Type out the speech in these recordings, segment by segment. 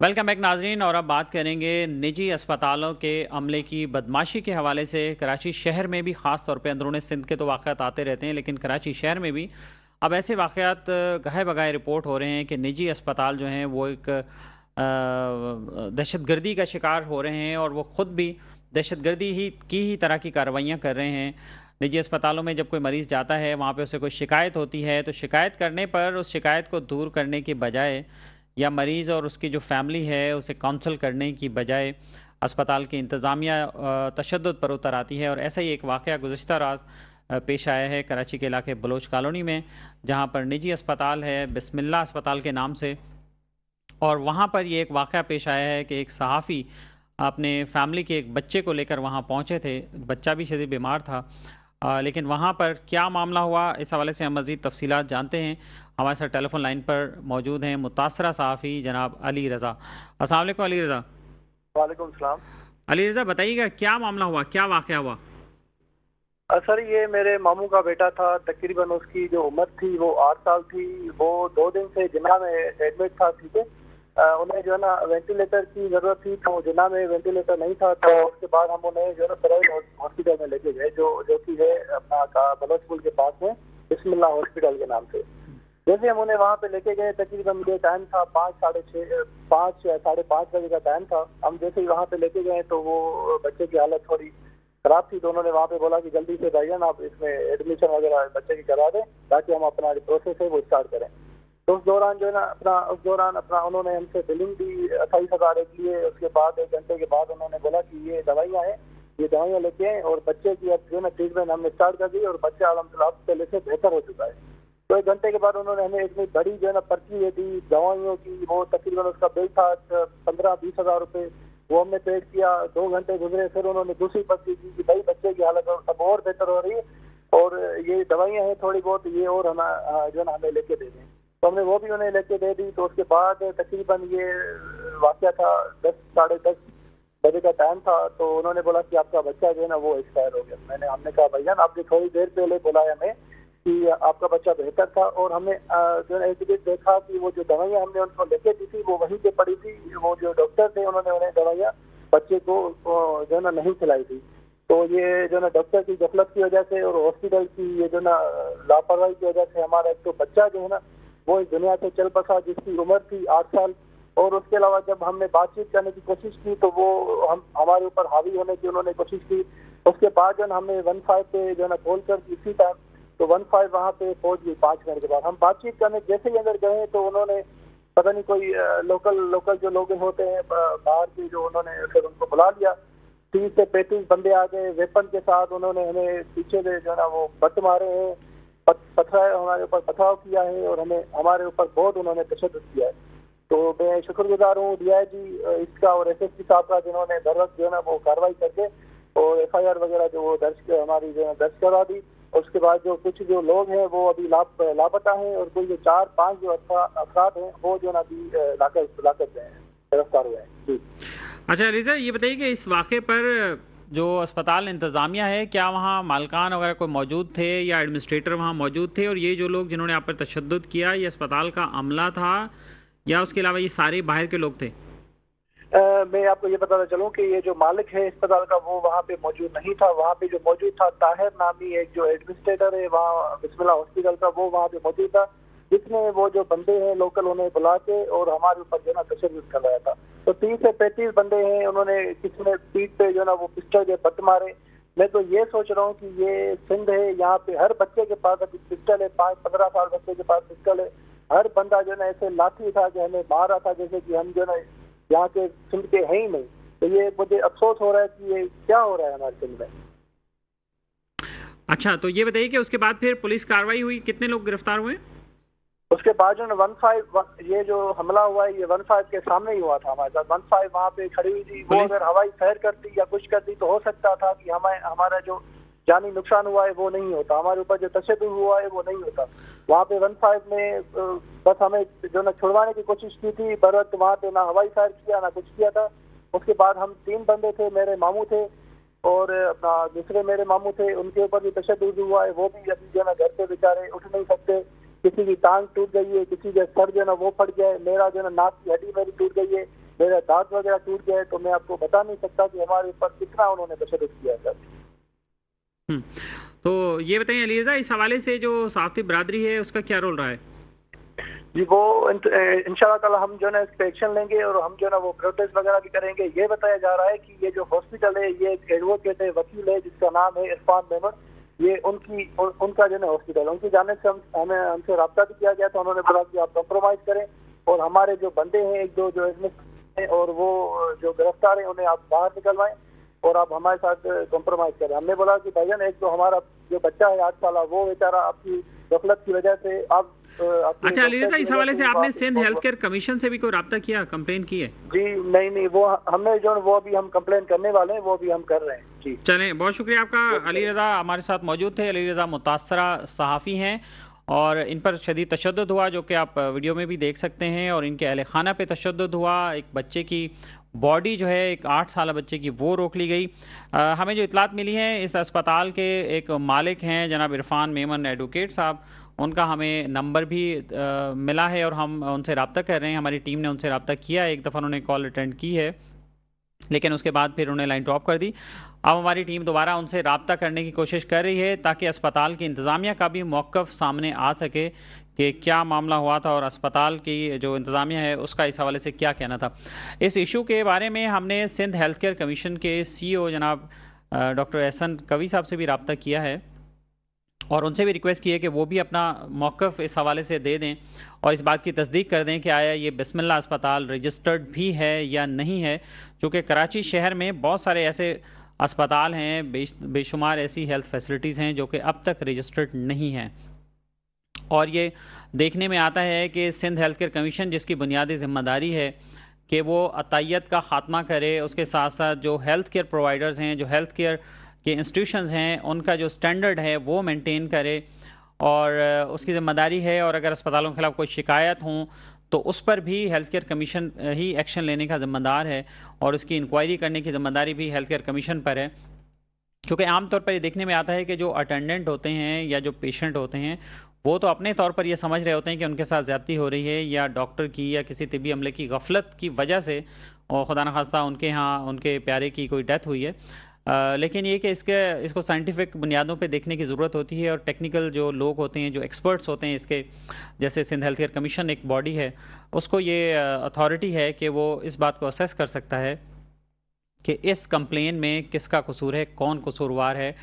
Welcome back नाजरीन। और अब बात करेंगे निजी अस्पतालों के अमले की बदमाशी के हवाले से। कराची शहर में भी ख़ास तौर पे अंदरूनी सिंध के तो वाक़यात आते रहते हैं, लेकिन कराची शहर में भी अब ऐसे वाक़यात गहे बगाए रिपोर्ट हो रहे हैं कि निजी अस्पताल जो हैं वो एक दहशतगर्दी का शिकार हो रहे हैं, और वो ख़ुद भी दहशतगर्दी ही तरह की कार्रवाइयाँ कर रहे हैं। निजी अस्पतालों में जब कोई मरीज़ जाता है, वहाँ पे उसे कोई शिकायत होती है, तो शिकायत करने पर उस शिकायत को दूर करने के बजाय, या मरीज़ और उसकी जो फैमिली है उसे काउंसल करने की बजाय, अस्पताल की इंतज़ामिया तशद्दुद पर उतर आती है। और ऐसा ही एक वाक़या गुज़िश्ता रात पेश आया है कराची के इलाके बलोच कॉलोनी में, जहाँ पर निजी अस्पताल है बिस्मिल्लाह अस्पताल के नाम से। और वहाँ पर ये एक वाक़या पेश आया है कि एक सहाफ़ी अपने फैमिली के एक बच्चे को लेकर वहाँ पहुँचे थे। बच्चा भी शदीद बीमार था, लेकिन वहाँ पर क्या मामला हुआ, इस हवाले से हम मज़ीद तफ़सीलात जानते हैं। हमारे साथ टेलीफोन लाइन पर मौजूद हैं मुतासरा सहाफ़ी जनाब अली रज़ा। अस्सलाम वालेकुम अली रज़ा। वालेकुम सलाम। अली रज़ा, बताइएगा क्या मामला हुआ, क्या वाक़या हुआ? सर, ये मेरे मामू का बेटा था। तकरीबन उसकी जो उम्र थी वो 8 साल थी। वो 2 दिन से जिन्ना में एडमिट था। ठीक है, उन्हें जो है ना वेंटिलेटर की ज़रूरत थी, तो जिन्ना में वेंटिलेटर नहीं था। तो उसके बाद हम उन्हें जो है ना प्राइवेट हॉस्पिटल में लेके गए, जो कि है अपना बलोच पुल के पास में बिस्मिल्लाह हॉस्पिटल के नाम से। जैसे हम उन्हें वहाँ पे लेके गए, तकरीबन मुझे टाइम था 5 या साढ़े 5 बजे का टाइम था। हम जैसे ही वहाँ पे लेके गए तो वो बच्चे की हालत थोड़ी खराब थी। तो उन्होंने वहाँ पे बोला कि जल्दी से भाईजान आप इसमें एडमिशन वगैरह बच्चे की करा दें, ताकि हम अपना प्रोसेस है वो स्टार्ट करें। तो उस दौरान जो है ना अपना उन्होंने हमसे बिलिंग दी 28,000 एक लिए। उसके बाद 1 घंटे के बाद उन्होंने बोला कि ये दवाइयाँ हैं, ये दवाइयाँ लेके आए, और बच्चे की अब जो है ना ट्रीटमेंट हमने स्टार्ट कर दी, और बच्चा अल्हम्दुलिल्लाह पहले से बेहतर हो चुका है। तो 1 घंटे के बाद उन्होंने हमें इतनी बड़ी जो है ना पर्ची दे दी दवाइयों की। वो तकरीबन उसका बिल था 15-20 हज़ार रुपये। वो हमने पेड किया। 2 घंटे गुजरे, फिर उन्होंने दूसरी पर्ची दी कि भाई बच्चे की हालत अब और बेहतर हो रही है, और ये दवाइयाँ हैं थोड़ी बहुत, ये और हम जो है ना हमें लेके दे दें। तो हमने वो भी उन्हें लेके दे दी। तो उसके बाद तकरीबन ये वाक़या था 10 साढ़े 10 बजे का टाइम था। तो उन्होंने बोला कि आपका बच्चा जो है ना वो एक्सपायर हो गया। हमने कहा भैया आपने थोड़ी देर पहले बोला है हमें कि आपका बच्चा बेहतर था, और हमने जो है एग्जिबिट देखा कि वो जो दवाइयाँ हमने उनको लेके दी थी वो वहीं पे पड़ी थी। वो जो डॉक्टर थे उन्होंने उन्हें दवाइयाँ बच्चे को जो है ना नहीं खिलाई थी। तो ये जो है ना डॉक्टर की गफलत की वजह से और हॉस्पिटल की ये जो ना लापरवाही की वजह से हमारा एक तो बच्चा जो है ना वो इस दुनिया से चल बसा, जिसकी उम्र थी 8 साल। और उसके अलावा जब हमने बातचीत करने की कोशिश की तो वो हमारे ऊपर हावी होने की उन्होंने कोशिश की। उसके बाद जो है हमने 15 पे जो है ना कॉल कर दी इसी टाइम। तो 15 वहाँ पे पहुंच गई। 5 मिनट के बाद हम बातचीत करने जैसे ही अंदर गए तो उन्होंने पता नहीं कोई लोकल जो लोग होते हैं बाहर के, जो उन्होंने फिर उनको बुला लिया। 30 से 35 बंदे आ गए वेपन के साथ। उन्होंने हमें पीछे से जो है ना वो बट मारे हैं, हमारे ऊपर पथराव किया है, और हमारे ऊपर बहुत उन्होंने तशद्दुद किया है। तो मैं शुक्रगुजार हूँ DIG इसका और SSP साहब का, जिन्होंने बर वक्त जो है ना वो कार्रवाई करके और FIR वगैरह जो वो हमारी जो है दर्ज करवा दी। उसके बाद जो कुछ जो लोग हैं वो अभी लापता हैं, और कोई जो 4-5 जो अफराद हैं वो जो ना अभी गिरफ्तार हुए हैं। जी। अच्छा रिज़ा, ये बताइए कि इस वाक़े पर जो अस्पताल इंतज़ामिया है, क्या वहाँ मालकान वगैरह कोई मौजूद थे या एडमिनिस्ट्रेटर वहाँ मौजूद थे? और ये जो लोग जिन्होंने आप पर तशद्दुद किया, ये अस्पताल का अमला था या उसके अलावा ये सारे बाहर के लोग थे? मैं आपको ये बताना चलूँ कि ये जो मालिक है अस्पताल का वो वहाँ पे मौजूद नहीं था। वहाँ पे जो मौजूद था ताहिर नामी एक जो एडमिनिस्ट्रेटर है वहाँ बिस्मिल्लाह हॉस्पिटल का, वो वहाँ पे मौजूद था, जिसने वो जो बंदे हैं लोकल उन्हें बुला के और हमारे ऊपर जो ना तशद्दुद करवाया था। तो 30 से 35 बंदे हैं, उन्होंने किसी ने पीठ पे जो ना वो पिस्टल के बट मारे। मैं तो ये सोच रहा हूँ कि ये सिंध है, यहाँ पे हर बच्चे के पास अभी पिस्टल है। 5-15 साल बच्चे के पास पिस्टल है। हर बंदा जो ना ऐसे लाठी उठा के हमें मार रहा था जैसे कि हम जो ना यहाँ के सिंध के हैं ही नहीं। तो ये मुझे अफसोस हो रहा है कि ये क्या हो रहा है हमारे सिंध में। अच्छा, तो ये बताइए कि उसके बाद फिर पुलिस कार्रवाई हुई, कितने लोग गिरफ्तार हुए? उसके बाद जो 15 ये जो हमला हुआ है ये 15 के सामने ही हुआ था हमारे साथ। 15 वहाँ पे खड़ी हुई थी। वो अगर हवाई फायर करती या कुछ करती तो हो सकता था कि हमारा जो जानी नुकसान हुआ है वो नहीं होता, हमारे ऊपर जो तशद्दुद हुआ है वो नहीं होता। वहाँ पे 15 में बस हमें जो ना छुड़वाने की कोशिश की थी, बर वक्त वहाँ पे ना हवाई फायर किया ना कुछ किया था। उसके बाद हम 3 बंदे थे, मेरे मामू थे और अपना दूसरे मेरे मामू थे, उनके ऊपर भी तशद्दुद हुआ है। वो भी अभी जो ना घर पे बेचारे उठ नहीं सकते। किसी की टांग टूट गई है, किसी का सर जो ना वो फट गया है, मेरा जो ना नाक की हड्डी मेरी टूट गई है, दांत वगैरह टूट गए, तो मैं आपको बता नहीं सकता कि हमारे ऊपर कितना उन्होंने तशद्दुद किया सर। तो ये बताइए अली रज़ा, इस हवाले से जो सहाफ़ती बरादरी है उसका क्या रोल रहा है? जी वो इंशाल्लाह ताला हम जो है ना इस पे एक्शन लेंगे और हम जो है ना वो प्रोटेस्ट वगैरह भी करेंगे। ये बताया जा रहा है कि ये जो हॉस्पिटल है ये एक एडवोकेट है, वकील है जिसका नाम है इरफान मेमन, ये उनका जो है ना हॉस्पिटल, उनकी जाने से हमें हमसे रब्ता भी किया गया था। उन्होंने बोला कि आप कॉम्प्रोमाइज करें और हमारे जो बंदे हैं एक दो जो एडमिट हैं और वो जो गिरफ्तार हैं उन्हें आप बाहर निकलवाएं और आप हमारे साथ कॉम्प्रोमाइज करें। हमने बोला कि भाईजान एक तो हमारा जो बच्चा है 8 साल वो बेचारा आपकी गफलत की वजह से आप अच्छा अली रज़ा, इस हवाले से आपने सिंध हेल्थ केयर कमीशन से भी कोई रब्ता किया, कंप्लेन की है? जी नहीं, वो हमने जो वो अभी हम कंप्लेन करने वाले हैं, वो भी हम कर रहे हैं जी। चलें, बहुत शुक्रिया आपका। अली रज़ा हमारे साथ मौजूद थे। अली रज़ा मुतासरा सहाफ़ी हैं और इन पर शदीद तशद्दुद हुआ, जो कि आप वीडियो में भी देख सकते हैं, और इनके अहल खाना पे तशद्दुद हुआ। एक बच्चे की बॉडी जो है, एक 8 साल बच्चे की, वो रोक ली गई। हमें जो इतलात मिली है, इस अस्पताल के एक मालिक हैं जनाब इरफान मेमन एडवोकेट साहब, उनका हमें नंबर भी मिला है और हम उनसे रब्ता कर रहे हैं। हमारी टीम ने उनसे रब्ता किया, एक दफ़ा उन्होंने कॉल अटेंड की है, लेकिन उसके बाद फिर उन्हें लाइन ड्रॉप कर दी। अब हमारी टीम दोबारा उनसे रब्ता करने की कोशिश कर रही है ताकि अस्पताल की इंतज़ामिया का भी मौक़िफ़ सामने आ सके कि क्या मामला हुआ था और अस्पताल की जो इंतज़ामिया है उसका इस हवाले से क्या कहना था। इस इशू के बारे में हमने सिंध हेल्थ केयर कमीशन के CEO जनाब डॉक्टर एहसन कवी साहब से भी रब्ता किया है और उनसे भी रिक्वेस्ट की है कि वो भी अपना मौक़िफ़ इस हवाले से दे दें और इस बात की तस्दीक कर दें कि आया ये बिस्मिल्लाह अस्पताल रजिस्टर्ड भी है या नहीं है। चूँकि कराची शहर में बहुत सारे ऐसे अस्पताल हैं, बेशुमार ऐसी हेल्थ फैसिलिटीज़ हैं जो कि अब तक रजिस्टर्ड नहीं हैं, और ये देखने में आता है कि सिंध हेल्थ केयर कमीशन, जिसकी बुनियादी ज़िम्मेदारी है कि वो अतायत का ख़ात्मा करे, उसके साथ साथ जो हेल्थ केयर प्रोवाइडर्स हैं, जो हेल्थ केयर के इंस्टीट्यूशंस हैं, उनका जो स्टैंडर्ड है वो मेंटेन करे, और उसकी ज़िम्मेदारी है। और अगर अस्पतालों के खिलाफ कोई शिकायत हों तो उस पर भी हेल्थ केयर कमीशन ही एक्शन लेने का ज़िम्मेदार है और उसकी इंक्वायरी करने की ज़िम्मेदारी भी हेल्थ केयर कमीशन पर है। क्योंकि आमतौर पर ये देखने में आता है कि जो अटेंडेंट होते हैं या जो पेशेंट होते हैं वो तो अपने तौर पर ये समझ रहे होते हैं कि उनके साथ ज़्यादती हो रही है या डॉक्टर की या किसी तिबी अमले की गफलत की वजह से, और खुदा न खास्ता उनके यहाँ उनके प्यारे की कोई डेथ हुई है। लेकिन ये कि इसको साइंटिफिक बुनियादों पे देखने की ज़रूरत होती है और टेक्निकल जो लोग होते हैं, जो एक्सपर्ट्स होते हैं इसके, जैसे सिंध हेल्थ केयर कमीशन एक बॉडी है, उसको ये अथॉरिटी है कि वो इस बात को असेस कर सकता है कि इस कंप्लेन में किसका कसूर है, कौन कसूरवार है,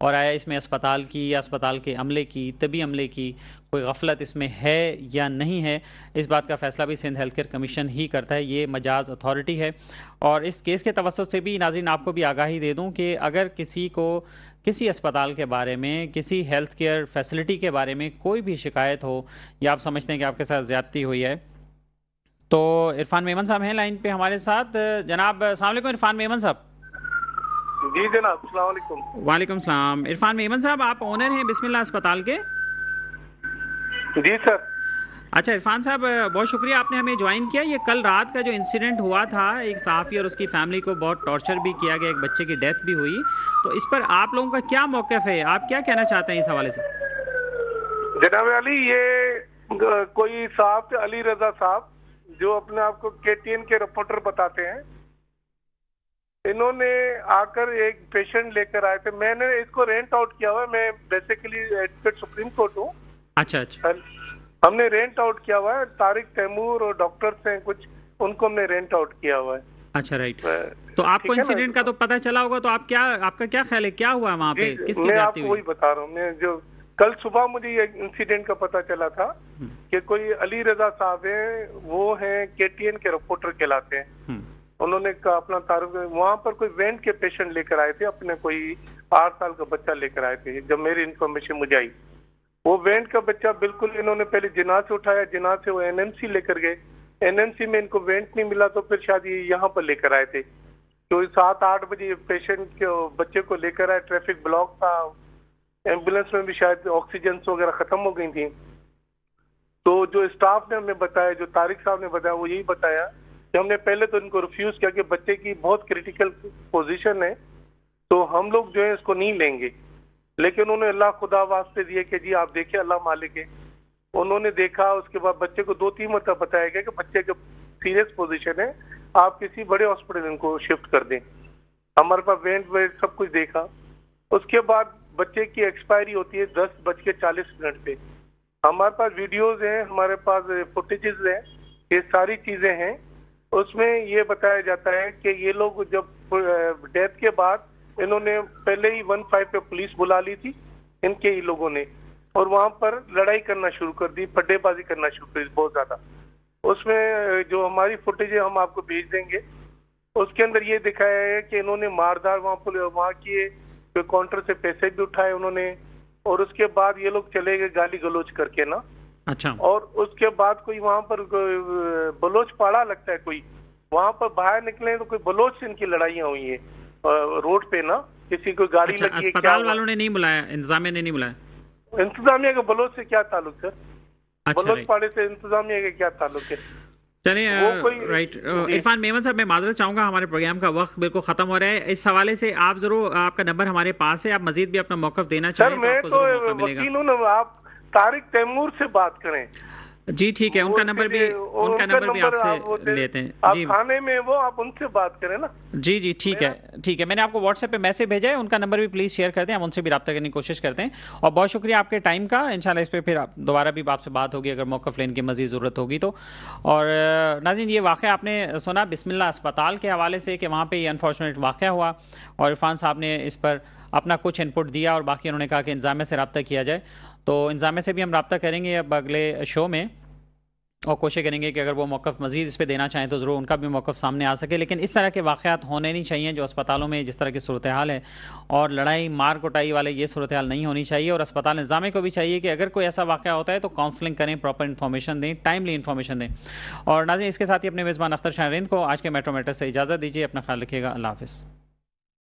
और आया इसमें अस्पताल की या अस्पताल के अमले की, तबी अमले की कोई गफलत इसमें है या नहीं है। इस बात का फ़ैसला भी सिंध हेल्थ केयर कमीशन ही करता है, ये मजाज अथॉरिटी है। और इस केस के तवस्सुत से भी नाज़रीन आपको भी आगाही दे दूं कि अगर किसी को किसी अस्पताल के बारे में, किसी हेल्थ केयर फैसिलिटी के बारे में कोई भी शिकायत हो या आप समझते हैं कि आपके साथ ज़्यादती हुई है, तो इरफान मेमन साहब हैं लाइन पे हमारे साथ। जनाब अस्सलाम वालेकुम इरफान मेमन साहब। जी जनाब, अस्सलाम वालेकुम। वालेकुम सलाम। इरफान मेमन साहब, आप ओनर हैं बिस्मिल्लाह अस्पताल के? जी सर। अच्छा इरफान साहब, बहुत शुक्रिया आपने हमें ज्वाइन किया। ये कल रात का जो इंसिडेंट हुआ था, एक सहाफ़ी और उसकी फैमिली को बहुत टॉर्चर भी किया गया, एक बच्चे की डेथ भी हुई, तो इस पर आप लोगों का क्या मौक़िफ़ है, आप क्या कहना चाहते हैं इस हवाले से? जनाब अली, ये कोई साहब थे अली रजा साहब, जो अपने आप को KTN के रिपोर्टर बताते हैं। इन्होंने आकर एक पेशेंट लेकर आए थे। मैंने इसको रेंट आउट किया हुआ है, मैं बेसिकली एडवोकेट सुप्रीम कोर्ट हूँ। अच्छा अच्छा। हमने रेंट आउट किया हुआ है, तारिक तैमूर और डॉक्टर्स हैं कुछ, उनको हमने रेंट आउट किया हुआ है। अच्छा राइट। तो आपको इंसिडेंट का तो पता चला होगा, तो आपका क्या ख्याल है, क्या हुआ वहाँ पे, किसकी ज़्यादती हुई? वही बता रहा हूँ मैं, जो कल सुबह मुझे ये इंसिडेंट का पता चला था कि कोई अली रजा साहब हैं, वो हैं KTN के रिपोर्टर कहलाते हैं। उन्होंने अपना तारुफ वहाँ पर कोई वेंट के पेशेंट लेकर आए थे, अपने कोई 8 साल का बच्चा लेकर आए थे। जब मेरी इन्फॉर्मेशन मुझे आई, वो वेंट का बच्चा बिल्कुल, इन्होंने पहले जिनाह से उठाया, जिनाह से वो NMC लेकर गए, NMC में इनको वेंट नहीं मिला तो फिर शायद ये यहाँ पर लेकर आए थे। तो 7-8 बजे पेशेंट के बच्चे को लेकर आए, ट्रैफिक ब्लॉक था, एम्बुलेंस में भी शायद ऑक्सीजन वगैरह खत्म हो गई थी। तो जो स्टाफ ने हमें बताया, जो तारिक साहब ने बताया, वो यही बताया कि हमने पहले तो इनको रिफ्यूज किया कि बच्चे की बहुत क्रिटिकल पोजीशन है, तो हम लोग जो है इसको नहीं लेंगे। लेकिन उन्होंने अल्लाह खुदा वास्ते दिए कि जी आप देखिए, अल्लाह मालिक है। उन्होंने देखा, उसके बाद बच्चे को 2-3 मरतबा बताया गया कि बच्चे का सीरियस पोजीशन है, आप किसी बड़े हॉस्पिटल इनको शिफ्ट कर दें। हमारे पास वेंट वेट सब कुछ देखा। उसके बाद बच्चे की एक्सपायरी होती है 10:40 पे। हमारे पास वीडियोज हैं, हमारे पास फुटेजेस हैं, ये सारी चीजें हैं। उसमें ये बताया जाता है कि ये लोग जब डेथ के बाद इन्होंने पहले ही 15 पे पुलिस बुला ली थी इनके ही लोगों ने, और वहां पर लड़ाई करना शुरू कर दी, फड्डेबाजी करना शुरू कर दी बहुत ज्यादा। उसमें जो हमारी फुटेज है हम आपको भेज देंगे। उसके अंदर ये दिखाया है कि इन्होंने मारदार वहां किए, काउंटर से पैसे भी उठाए उन्होंने, और उसके बाद ये लोग चले गए गाली गलौज करके ना। अच्छा। और उसके बाद कोई वहां पर बलोच पाड़ा लगता है, कोई वहां पर बाहर निकले तो कोई बलोच से इनकी लड़ाइयाँ हुई है रोड पे ना। किसी को गाड़ी अच्छा, लगी है, अस्पताल वालों ने नहीं बुलाया, इंतजामिया ने नहीं बुलाया? इंतजामिया का बलोच से क्या ताल्लुक सर? अच्छा, बलोच पाड़े से इंतजामिया का क्या ताल्लुक है? चलिए, राइट। इरफान मेमन साहब, मैं माजरत चाहूंगा, हमारे प्रोग्राम का वक्त बिल्कुल खत्म हो रहा है। इस हवाले से आप जरूर, आपका नंबर हमारे पास है, आप मजीद भी अपना मौकफ देना चाहें सर मैं आपको तो जरूर मौका मिलेगा। वकील हूं ना, आप तारिक तैमूर से बात करें। जी ठीक है, उनका नंबर भी आपसे लेते हैं। आप जी थाने में वो, आप उनसे बात करें ना। जी जी ठीक है, ठीक है। मैंने आपको व्हाट्सएप पे मैसेज भेजा है, उनका नंबर भी प्लीज़ शेयर करते हैं, हम उनसे भी रब्ता करने की कोशिश करते हैं। और बहुत शुक्रिया आपके टाइम का। इंशाल्लाह इस पर फिर दोबारा भी आपसे बात होगी अगर मौक़िफ़ लेने की मज़ीद ज़रूरत होगी तो। और नाज़रीन, ये वाक़या आपने सुना बिस्मिल्लाह अस्पताल के हवाले से कि वहाँ पर ये अनफॉर्चुनेट वाक़या हुआ, और इरफान साहब ने इस पर अपना कुछ इनपुट दिया, और बाकी उन्होंने कहा कि इंतज़ामिया से रब्ता किया जाए। तो इंतज़ामिया से भी हम रब्ता करेंगे अब अगले शो में, और कोशिश करेंगे कि अगर वो मौक़िफ़ मज़ीद इस पे देना चाहें तो ज़रूर उनका भी मौक़िफ़ सामने आ सके। लेकिन इस तरह के वाक़यात होने नहीं चाहिए जो अस्पतालों में जिस तरह की सूरत हाल है, और लड़ाई मार कुटाई वाले ये सूरत हाल नहीं होनी चाहिए। और अस्पताल इंतज़ामिया को भी चाहिए कि अगर कोई ऐसा वाक़या होता है तो काउंसलिंग करें, प्रॉपर इन्फॉर्मेशन दें, टाइमली इन्फॉर्मेशन दें। और नाज़रीन, इसके साथ ही अपने मेज़बान अख्तर शाह रिंद को आज के मेट्रो मैटर से इजाज़त दीजिए। अपना ख्याल रखिएगा। अल्लाह हाफ़िज़।